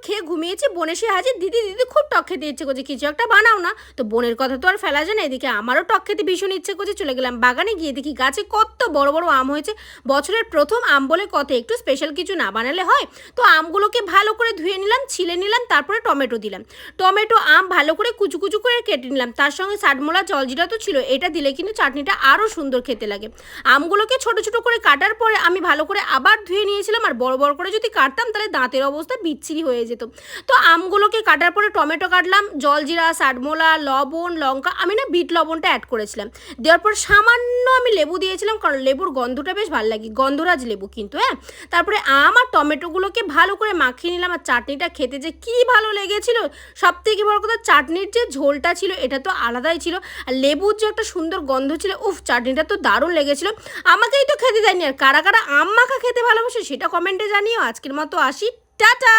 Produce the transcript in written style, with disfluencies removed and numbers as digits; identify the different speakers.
Speaker 1: খেয়ে ঘুমিয়েছি, বোন এসে হাজির, দিদি দিদি খুব টক খেতে ইচ্ছে করছে, কিছু একটা বানাও না। তো বোনের কথা তো আর ফেলা যায় না, এদিকে আমারও টক খেতে ভীষণ ইচ্ছে করছে। চলে গেলাম বাগানে, গিয়ে দেখি গাছে কত বড় বড় আম হয়েছে। বছরের প্রথম আম বলে কথা, একটু স্পেশাল কিছু না বানালে হয়। তো আমগুলোকে ভালো করে ধুয়ে নিলাম, ছিলে নিলাম, তারপরে টমেটো দিলাম। টমেটো আম ভালো করে কুচু কুচু করে কেটে নিলাম, তার সঙ্গে সাডমোলা জলজিরা তো ছিল, এটা দিলে কিন্তু চাটনিটা আরও সুন্দর খেতে লাগে। আমগুলোকে ছোট ছোট করে কাটার পরে আমি ভালো করে আবার ধুয়ে নিয়েছিলাম, আর বড় বড় করে যদি কাটতাম তাহলে দাঁতের অবস্থা বিচ্ছিরি হয়ে যেত। তো আমগুলোকে কাটার পরে টমেটো কাটলাম, জলজিরা, সাডমোলা, লবণ, লঙ্কা, আমি না বিট লবণটা অ্যাড করেছিলাম। দেওয়ার পর সামান্য আমি লেবু দিয়েছিলাম, কারণ লেবুর গন্ধটা বেশ ভালো লাগে, গন্ধরাজ লেবু কিন্তু, হ্যাঁ। তারপরে আম আর টমেটোগুলোকে ভালো করে মাখিয়ে নিলাম, আর চাটনিটা খেতে যে কী ভালো লেগেছিল। সবথেকে বড় কথা, চাটনির যে ঝোলটা ছিল এটা তো আলাদাই ছিল, আর লেবুর যে একটা সুন্দর গন্ধ ছিল, উফ, চাটনিটা তো দারুণ লেগেছিল। আমাকেই তো খেতে দেয়নি, আর কারা কারা আম মাখা খেতে ভালোবাসে সেটা কমেন্টে জানিও। আজকের মতো আসি, টাটা।